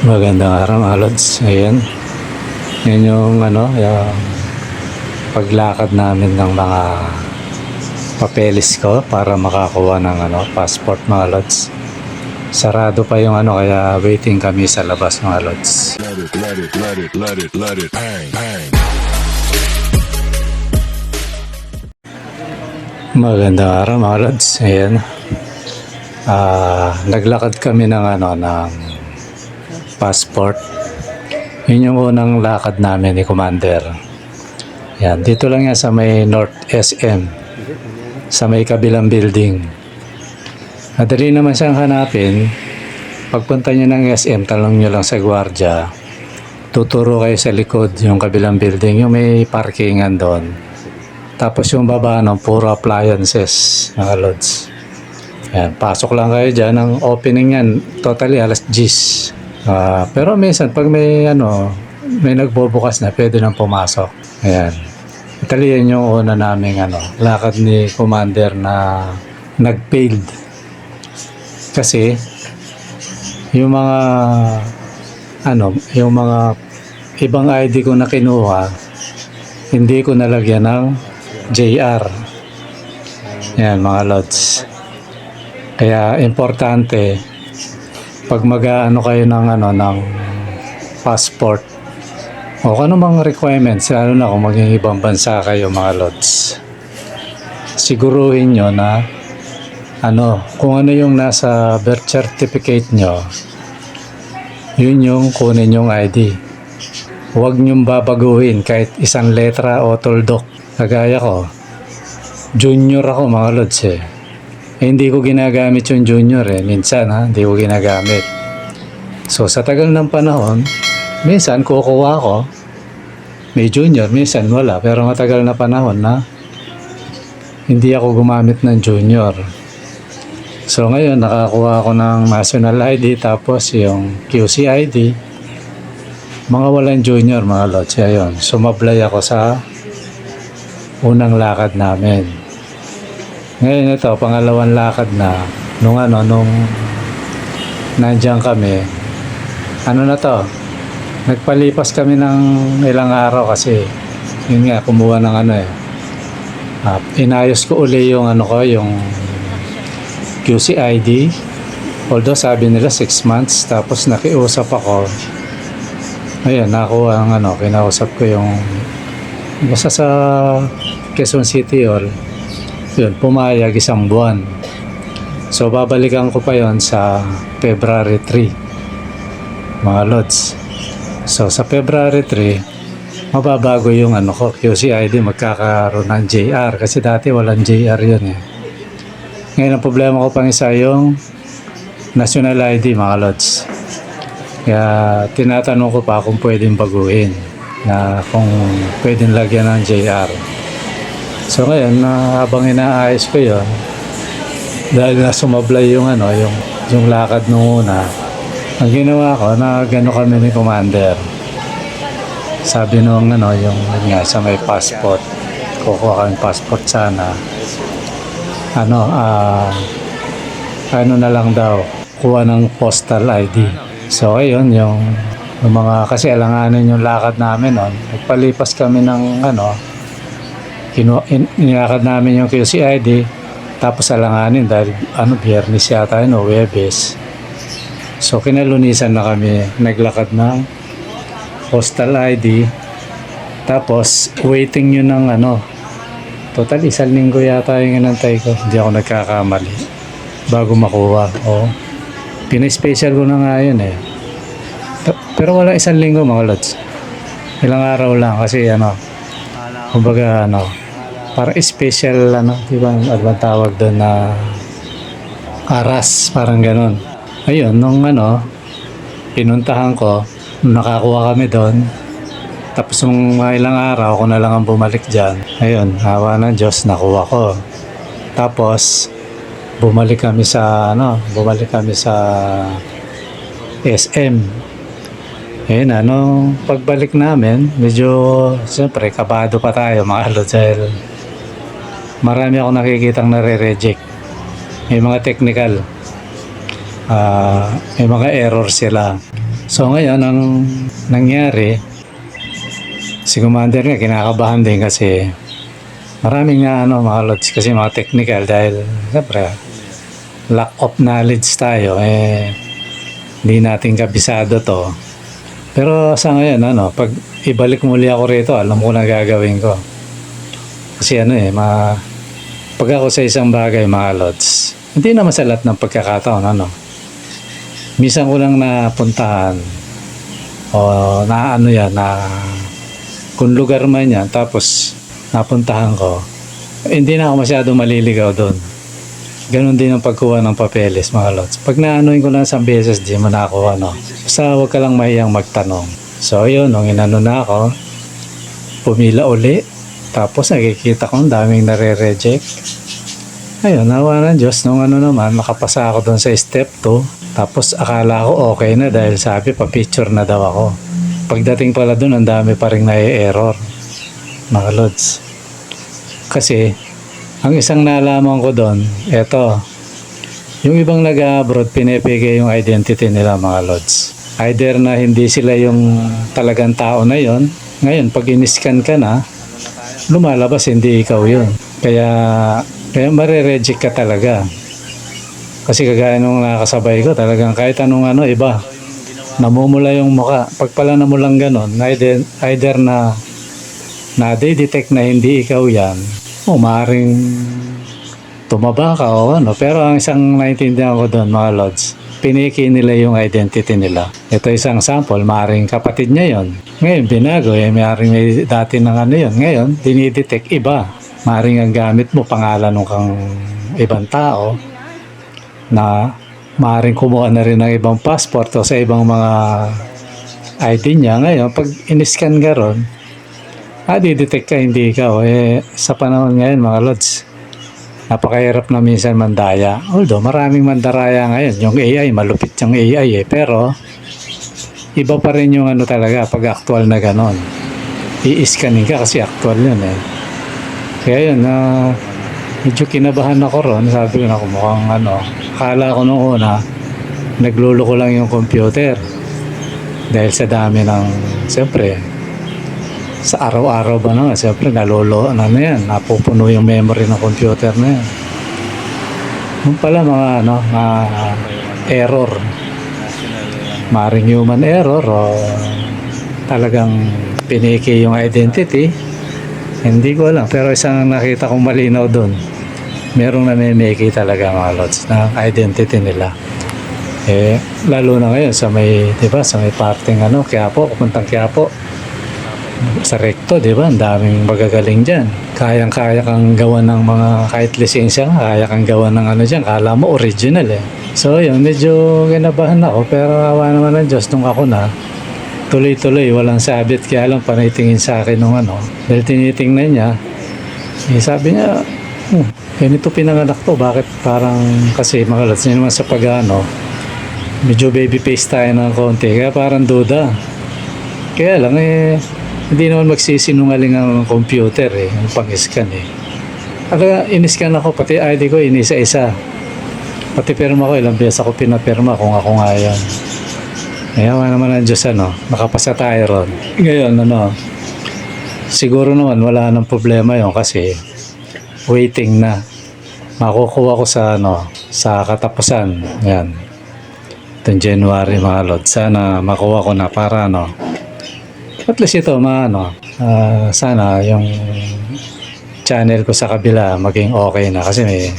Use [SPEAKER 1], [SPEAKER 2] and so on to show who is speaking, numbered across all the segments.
[SPEAKER 1] Magandang araw mga lods. Ayan. Yan yung yung paglakad namin ng mga papeles ko para makakuha ng passport mga lods. Sarado pa yung kaya waiting kami sa labas mga lods.
[SPEAKER 2] Let it, bang, bang.
[SPEAKER 1] Magandang araw mga lods. Ayan. Naglakad kami ng ng passport. Yun yung unang lakad namin ni Commander. Yan, dito lang yan sa may North SM. Sa may kabilang building. Madali naman siyang hanapin. Pagpunta nyo ng SM, talong nyo lang sa gwardiya. Tuturo kayo sa likod yung kabilang building. Yung may parkingan doon. Tapos yung baba, puro appliances, mga lods. Yan, pasok lang kayo dyan. Ang opening yan, totally alas 10. Pero minsan, pag may nagbubukas na, pwede nang pumasok. Ayan. Italian yung una naming lakad ni Commander na nag-failed. Kasi, yung mga ibang ID ko na kinuha, hindi ko nalagyan ng JR. Yan mga lods. Kaya importante pag kayo ng passport o ano mga requirements, lalo na kung maging ibang bansa kayo mga lods, siguruhin nyo na kung ano yung nasa birth certificate nyo, yun yung kunin yung ID. Huwag nyong babaguhin kahit isang letra o tuldok. Kagaya ko, junior ako mga lods hindi ko ginagamit yung junior minsan hindi ko ginagamit. So sa tagal ng panahon, minsan kukuha ko may junior, minsan wala, pero matagal na panahon na hindi ako gumamit ng junior. So ngayon nakakuha ako ng national ID, tapos yung QC ID, mga walang junior mga lods. Ayun, sumablay ako sa unang lakad namin. Ngayon ito, pangalawang lakad na nung nandiyan kami. Nagpalipas kami ng ilang araw kasi yun nga, kumuha ng inayos ko uli yung yung QC ID. Although sabi nila 6 months, tapos nakiusap ako. Ayun, nakuha ang kinausap ko yung basta sa Quezon City Hall. Yun, pumayag 1 buwan. So babalikan ko pa yon sa February 3 mga lods. So sa February 3 mababago yung QC ID, magkakaroon ng JR kasi dati walang JR yun Ngayon ang problema ko pang isa yung national ID mga lods. Kaya tinatanong ko pa kung pwedeng baguhin, na kung pwedeng lagyan ng JR. So ngayon, habang inaayos ko yun, dahil na sumablay yung lakad nung una, ang ginawa ko, kami ni Commander. Sabi nung sa may passport, kukuha kami passport sana. Na lang daw, kuha ng postal ID. So ayun, yung mga, kasi alanganin yung lakad namin nagpalipas kami ng inilakad namin yung QC ID, tapos alanganin dahil Biyernes yata Huwebes. So kinalunisan na kami, naglakad ng postal ID, tapos waiting yun ng total 1 linggo yata yung inantay ko, hindi ako nagkakamali, bago makuha. Pina-special ko na nga yun pero wala 1 linggo mga lods, ilang araw lang kasi kumbaga parang special di ba ang tawag doon na aras, parang ganon. Ayun, nung pinuntahan ko, nakakuha kami doon, tapos nung ilang araw ako na lang ang bumalik dyan. Ayun, hawa ng Diyos, nakuha ko. Tapos bumalik kami sa SM. Ayun, pagbalik namin, medyo siyempre kabado pa tayo mga lods, dahil marami ako nakikitang nare-reject. May mga technical, may mga error sila. So ngayon, ang nangyari, si Commander nga kinakabahan din kasi maraming nga mga lods kasi mga technical dahil siyempre lack of knowledge tayo hindi natin kabisado to. Pero sa ngayon pag ibalik muli ako rito, alam ko na gagawin ko. Kasi pag ako sa isang bagay mga lods, hindi naman sa lahat ng pagkakataon minsan ko lang napuntahan o na kung lugar man yan tapos napuntahan ko, hindi na ako masyado maliligaw doon. Ganon din ang pagkuha ng papeles mga lods. Pag naanuin ko lang isang beses, di mo na ako basta huwag ka lang mahiyang magtanong. So yun, nung inano na ako, pumila uli, tapos nakikita ko ang daming nare-reject. Ayun, nawa ng Diyos, nung naman, nakapasa ako doon sa step 2, tapos akala ko okay na dahil sabi pa-picture na daw ako. Pagdating pala doon, ang dami pa rin na-error mga lods. Kasi ang isang nalaman ko doon, eto, yung ibang nag-abroad, pinipigay yung identity nila mga lods. Either na hindi sila yung talagang tao na yon. Ngayon, pag in-scan ka na, lumalabas hindi ikaw yun. Kaya mare-reject ka talaga. Kasi kagaya nung nakasabay ko, talagang kahit anong iba, namumula yung muka. Pag pala namulang ganon, either na-detect na hindi ikaw yan, o maaaring tumaba ka o Pero ang isang naintindihan ko doon mga lods, piniki nila yung identity nila. Ito isang sample, maaaring kapatid niya yon. Ngayon binago, maaaring may dati ng yun. Ngayon, dinidetect iba. Maaaring ang gamit mo, pangalan ng kang ibang tao na maaaring kumuha na rin ng ibang passport o sa ibang mga ID niya. Ngayon, pag in-scan ka ron, di-detect ka, hindi ikaw. Sa panahon ngayon, mga lods, napakahirap na minsan mandaya. Although, maraming mandaraya ngayon. Yung AI, malupit yung AI Pero, iba pa rin yung talaga, pag actual na ganon. I-scanning ka kasi actual yun Kaya yun, medyo kinabahan ako ron. Sabi ko na mukhang akala ko nung una, nagluloko lang yung computer. Dahil sa dami ng, siyempre, sa araw-araw ba naman, siyempre, yan, napupuno yung memory ng computer na yan. Yung pala mga, error. Maring human error o talagang piniki yung identity. Hindi ko alam. Pero isang nakita kong malinaw doon, merong namimiki talaga mga lods na identity nila. Lalo na ngayon sa may, diba, sa may parting Quiapo, pupuntang Quiapo. Sa Recto, diba, ang daming magagaling dyan. Kayang-kaya kang gawa ng mga, kahit lisensya nga, kaya kang gawa ng dyan, kala mo original So yun, medyo kinabahan ako, pero awa naman ng Diyos nung ako na, tuloy-tuloy, walang sabit, kaya lang panitingin sa akin nung dahil tinitingnan niya, sabi niya, ganito pinanganak to, bakit parang, kasi mga lods niya naman sa medyo baby face tayo ng konti, kaya parang duda. Kaya lang hindi naman magsisinungaling ang computer yung pang-scan Kaya in-scan ako, pati ID ko inisa-isa. Pati pirma ko, ilang beses ako pinapirma kung ako nga yan. Ayaw naman ang Diyos nakapasa tayo ron. Ngayon siguro naman wala nang problema yon kasi waiting na. Makukuha ko sa sa katapusan. Yan. Itong January mga lord. Sana makuha ko na para at least ito sana yung channel ko sa kabila maging okay na kasi may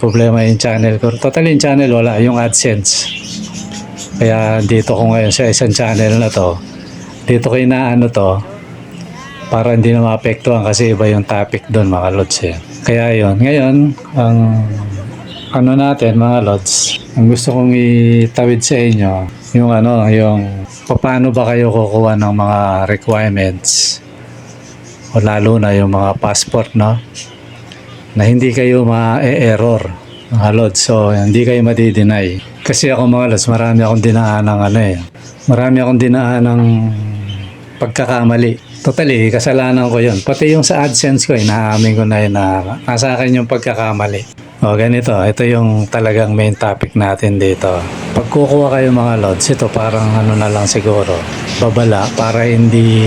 [SPEAKER 1] problema yung channel ko. Totally yung channel wala, yung AdSense. Kaya dito ko ngayon sa isang channel na to, dito ko inaano to para hindi na maapektuhan kasi iba yung topic doon mga lods Kaya yun, ngayon ang natin mga lods, ang gusto kong itawid sa inyo yung yung paano ba kayo kukuha ng mga requirements o lalo na yung mga passport na hindi kayo ma-error mga lods. So hindi kayo madi-deny. Kasi ako mga lods, marami akong dinaan ng marami akong dinaan ng pagkakamali. Totally, kasalanan ko yun. Pati yung sa AdSense ko, inaamin ko na yun na nasa akin yung pagkakamali. O ganito, ito yung talagang main topic natin dito. Pag kukuha kayo mga lods, ito parang ano na lang siguro, babala para hindi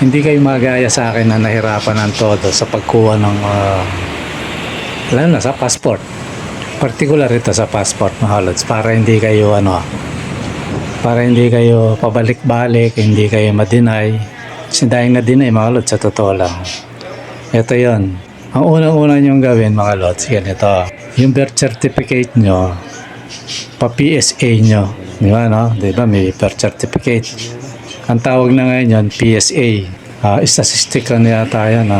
[SPEAKER 1] kayo magaya sa akin na nahirapan ng todo sa pagkuha ng lalo na sa passport. Particular ito sa passport mga lods para hindi kayo pabalik-balik, hindi kayo ma-deny. Kasi dahil na-deny mga lods sa totoo lang. Ito yon. Ang unang-una nyong gawin mga lods, ganito. Yung birth certificate nyo, pa-PSA nyo. Di ba, no? Di ba, may birth certificate. Ang tawag na ngayon yun, PSA. Statistical na yata yan.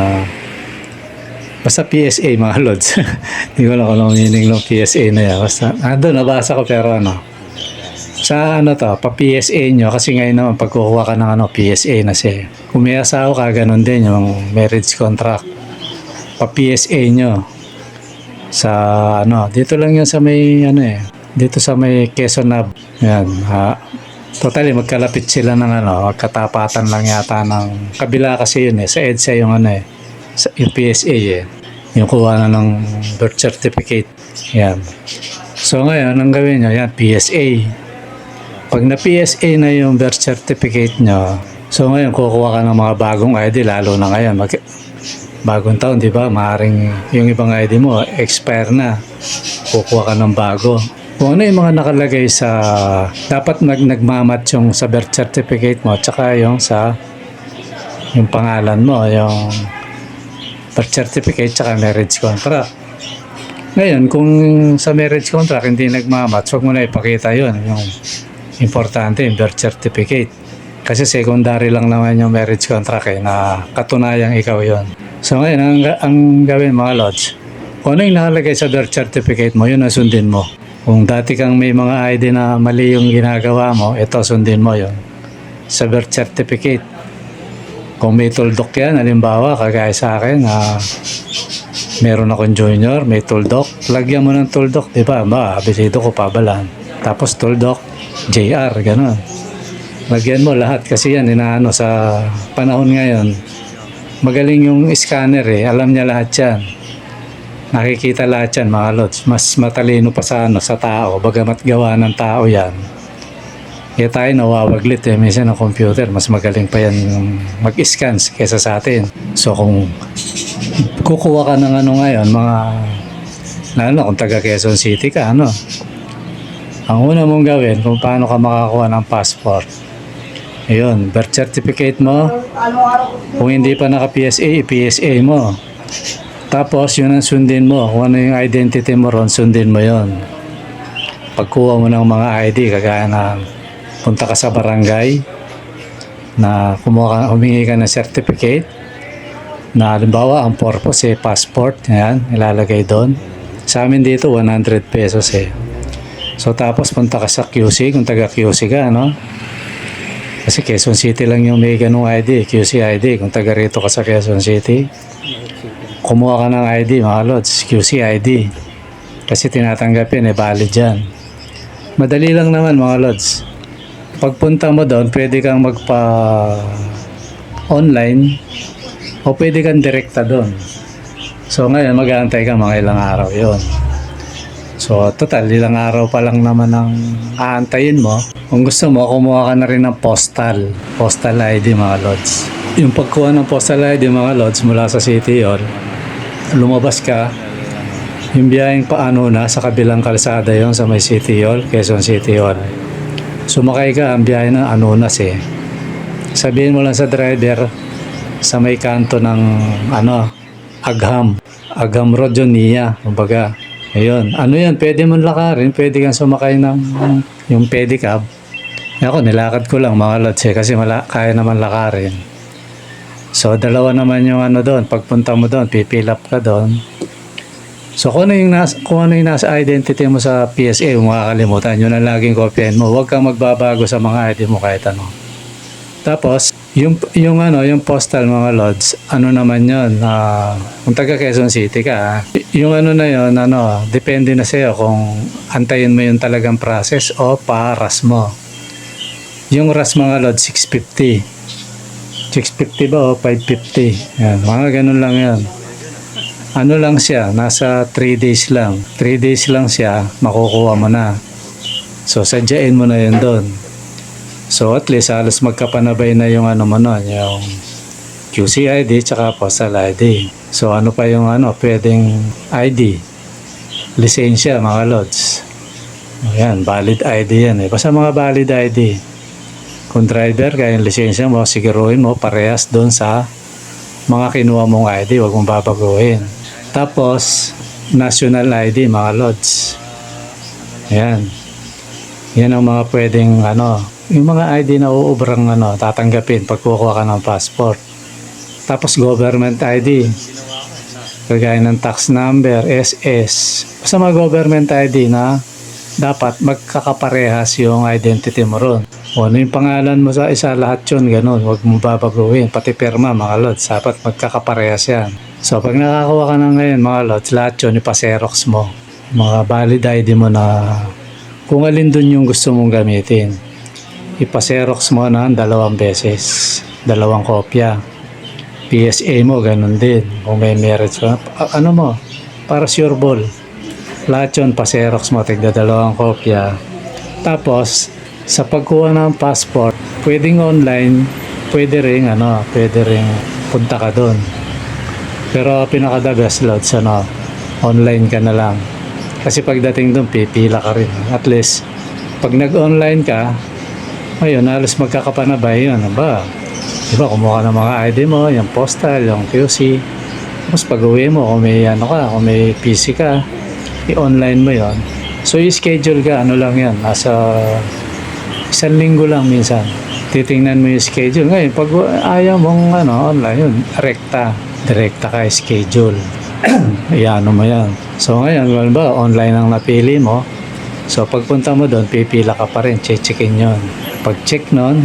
[SPEAKER 1] Basta PSA mga lods. Hindi ko lang kung meaning ng PSA na yan. Basta, doon, nabasa ko pero sa pa-PSA nyo, kasi ngayon naman pagkukuha ka ng PSA na siya. Kung may asawa ka, ganun din yung marriage contract. Pa-PSA nyo sa dito lang yun sa may dito sa may Quezon Hub. Yan, totally magkalapit sila ng magkatapatan lang yata ng kabila kasi yun sa EDSA yung yung PSA yung kuha na ng birth certificate. Yan. So ngayon, ang gawin nyo, yan, PSA. Pag na PSA na yung birth certificate nyo, so ngayon kukuha ka ng mga bagong ID, lalo na ngayon bagong taon, di ba? Maaring yung ibang ID mo expire na. Kukuha ka ng bago. Kung ano yung mga nakalagay sa dapat nagmamatch yung sa birth certificate mo tsaka yung sa yung pangalan mo, yung birth certificate tsaka marriage contract. Ngayon, kung sa marriage contract hindi nagmamatch, huwag mo na ipakita yun. Yung importante yung birth certificate. Kasi secondary lang naman yung marriage contract na katunayang ikaw yon. So ngayon, ang gawin mga lods, kung ano yung nakalagay sa birth certificate mo, yun ang sundin mo. Kung dati kang may mga ID na mali yung ginagawa mo, ito sundin mo yun sa birth certificate. Kung may tuldok yan, halimbawa, kagaya sa akin, meron akong junior, may tuldok, lagyan mo ng tuldok, di ba? Abisido ko pabalan. Tapos tuldok, JR, gano'n. Lagyan mo lahat kasi yan, sa panahon ngayon, magaling yung scanner alam niya lahat yan. Nakikita lahat yan mga lods. Mas matalino pa sa tao, bagamat gawa ng tao yan. Kaya tayo nawawaglit minsan ng computer, mas magaling pa yan mag-scan kaysa sa atin. So kung kukuha ka ng ngayon, lalo kung taga Quezon City ka, ang una mong gawin kung paano ka makakuha ng passport. Ayun, birth certificate mo. Kung hindi pa naka-PSA, i-PSA mo. Tapos, yun ang sundin mo. Kung ano yung identity mo ron, sundin mo yun. Pagkuha mo ng mga ID, kagaya na punta ka sa barangay, na humingi ka ng certificate, na halimbawa, ang purpose passport, yan, ilalagay doon. Sa amin dito, 100 pesos So, tapos punta ka sa QC, kung taga QC ka, Kasi Quezon City lang yung may ganung ID, QC ID. Kung taga rito ka sa Quezon City, kumuha ka ng ID, mga lods, QC ID. Kasi tinatanggap yan, valid yan. Madali lang naman, mga lods. Pagpunta mo doon, pwede kang magpa-online o pwede kang direkta doon. So ngayon, mag-aantay ka mga ilang araw yon. So total, ilang araw pa lang naman ang aantayin mo. Kung gusto mo, kumuha ka na rin ng postal ID mga lods. Yung pagkuha ng postal ID mga lods mula sa City Hall, lumabas ka, yung biyaheng paano na sa kabilang kalsada yon sa may City Hall, Quezon City Hall. Sumakay ka, ang biyahe ng Anonas Sabihin mo lang sa driver, sa may kanto ng Agham Road yun, Nia, kumbaga. Ayun, yan, pwede mong lakarin, pwede kang sumakay ng yung pedicab. Ako, nilakad ko lang mga lods kasi kaya naman lakarin. So, dalawa naman yung doon. Pagpunta mo doon, pipil up ka doon. So, kung ano yung nasa identity mo sa PSA, kung makakalimutan, yun ang laging kopyahin mo. Huwag kang magbabago sa mga ID mo kahit ano. Tapos, yung postal mga lods, naman yun, kung taga Quezon City ka, yung na yun, depende na sa'yo kung antayin mo yung talagang process o pa-RAS mo. Yung RAS mga lods, 650 ba o 550? Yan, mga ganun lang yan. Ano lang siya, nasa 3 days lang. 3 days lang siya, makukuha mo na. So, sadyain mo na yun doon. So, at least, halos magkapanabay na yung ano mo nun, yung QCID tsaka Postal ID. So, ano pa yung pwedeng ID? Lisensya, mga lods. Ayan, valid ID yan eh. Basta mga valid ID. Kung driver ka, yung lisensya mo, siguruhin mo, parehas doon sa mga kinuha mong ID, huwag mong babaguhin. Tapos, national ID, mga lods. Ayan. Yan ang mga pwedeng, yung mga ID na uubrang, tatanggapin pag kukuha ka ng passport. Tapos, government ID. Kagaya ng tax number, SS. Basta mga government ID na dapat magkakaparehas yung identity mo ron. O ano yung pangalan mo sa isa, lahat yun, ganun. Huwag mo babaguhin. Pati perma, mga lods. Dapat magkakaparehas yan. So, pag nakakuha ka na ngayon, mga lods, lahat yun, ipa-xerox mo. Mga valid ID mo na kung alin dun yung gusto mong gamitin. Ipa-xerox mo na 2 beses. 2 kopya. PSA mo, ganun din. Kung may marriage ka, para sure ball. Lahat yun, pa-xerox mo, tigda 2 kopya. Tapos, sa pagkuha ng passport, pwedeng online, pwede ring punta ka doon. Pero pinaka-the best loads, online ka na lang. Kasi pagdating doon, pipila ka rin. At least, pag nag-online ka, ayun, halos magkakapanabay yun. Diba, kumuha ng mga ID mo, yung postal, yung QC. Tapos pag-uwi mo, kung may PC ka, i-online mo yon. So, i-schedule ka, lang yan, nasa 1 linggo lang minsan. Titingnan mo yung schedule. Ngayon, pag ayaw mong online yun, direkta ka schedule. Iano mo yan. So, ngayon, online ang napili mo. So, pagpunta mo doon, pipila ka pa rin, checkin yun. Pag-check nun,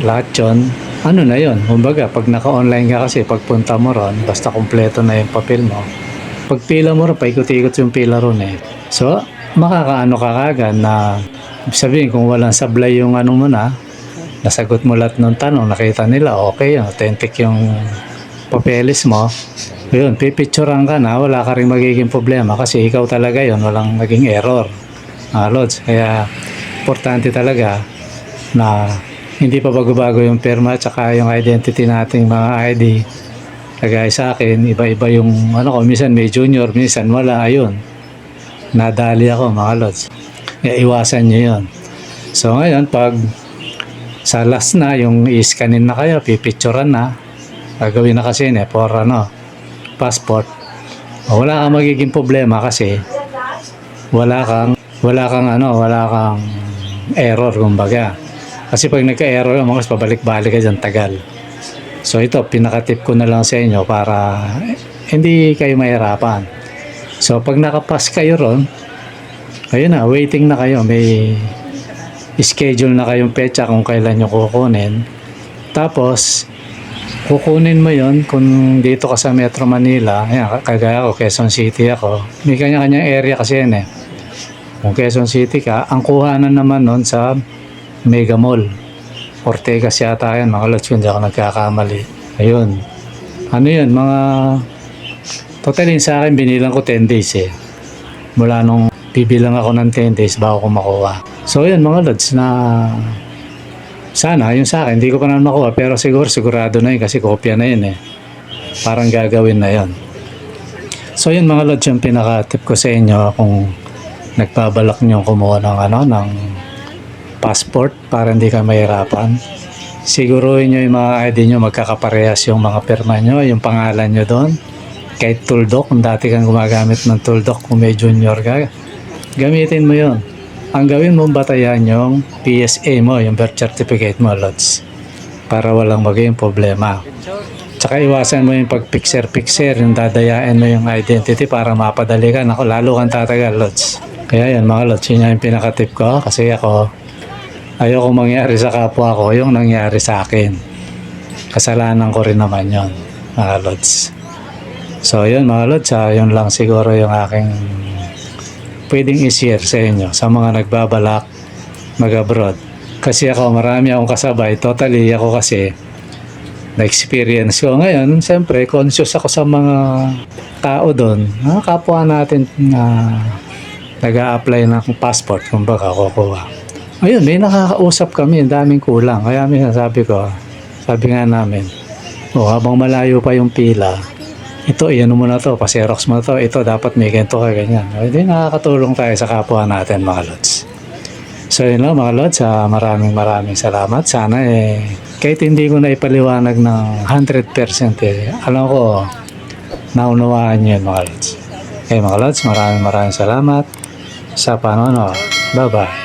[SPEAKER 1] lahat yun, na yun. Kumbaga, pag naka-online ka kasi, pagpunta mo ron, basta kumpleto na yung papel mo. Pagpila mo ron, paikot-ikot yung pila ron eh. So, makakaano ka kagad na sabihin kung walang sablay yung mo na, nasagot mo lahat ng tanong, nakita nila, okay, authentic yung papeles mo, yun, pipicturean ka na, wala ka rin magiging problema kasi ikaw talaga yun, walang naging error. Lods, kaya importante talaga na hindi pa bago-bago yung perma at saka yung identity nating mga ID. Kagaya sa akin, iba-iba yung minsan may junior, minsan wala, ayun. Nadali ako, mga lods. Kaya iwasan nyo yun. So ngayon, pag sa last na, yung i-scanin na kayo, pipicturean na, gagawin na kasi for passport. Wala kang magiging problema kasi wala kang error, kumbaga. Kasi pag nagka-error, mga pabalik-balik ka dyan, tagal. So ito, pinaka-tip ko na lang sa inyo para hindi kayo mahirapan. So pag nakapas kayo ron, ayun na, waiting na kayo. May schedule na kayong petsa kung kailan nyo kukunin. Tapos, kukunin mo yon kung dito ka sa Metro Manila. Ayan, kagaya ako, Quezon City ako. May kanya-kanyang area kasi yan eh. Kung Quezon City ka, ang kuhanan naman nun sa Mega Mall. Ortegas yata yan, mga lods, kung di ako nagkakamali. Ayun. Yun, totalin sa akin, binilang ko 10 days eh. Mula nung bibilang ako ng 10 days bago ko makuha. So yun, mga lods, na sana, yung sa akin, hindi ko pa naman makuha, pero sigurado na yun kasi kopya na yun eh. Parang gagawin na yun. So yun, mga lods, yung pinaka-tip ko sa inyo kung nagbabalak nyo kumuha ng passport para hindi ka mahirapan. Siguruhin nyo yung mga ID nyo, magkakaparehas yung mga perma nyo, yung pangalan nyo doon. Kahit tuldok, kung dati kang gumagamit ng tuldok, kung may junior ka, gamitin mo yon. Ang gawin mo, batayan yung PSA mo, yung birth certificate mo, lods. Para walang maging problema. Tsaka iwasan mo yung pag-picture-picture, yung dadayain mo yung identity para mapadali ka. Naku, lalo kang tatagal, lods. Kaya yan, mga lods, yun yung pinaka-tip ko. Kasi ako, ayoko mangyari sa kapwa ko yung nangyari sa akin. Kasalanan ko rin naman yon, mga lods. So yun, mga lods, yun lang siguro yung aking pwedeng i-share sa inyo sa mga nagbabalak mag-abroad. Kasi ako, marami akong kasabay. Totally, ako kasi na-experience ko. Ngayon, siyempre, conscious ako sa mga tao doon. Mga kapwa natin na nag-a-apply ng passport, kumbaga, kukuha. Ayun, may nakakausap kami, ang daming kulang. Kaya minsan sabi nga namin, habang malayo pa yung pila, ito, iyan mo na to, pa-xerox mo to, ito, dapat may ganito ka, ganyan. Hindi, nakakatulong tayo sa kapwa natin, mga lods. So, yun lang, mga lods, maraming salamat. Sana, kahit hindi ko na ipaliwanag ng 100%, alam ko, naunawaan nyo yun, mga lods. Okay, mga lods, maraming salamat sa panonood. Bye-bye.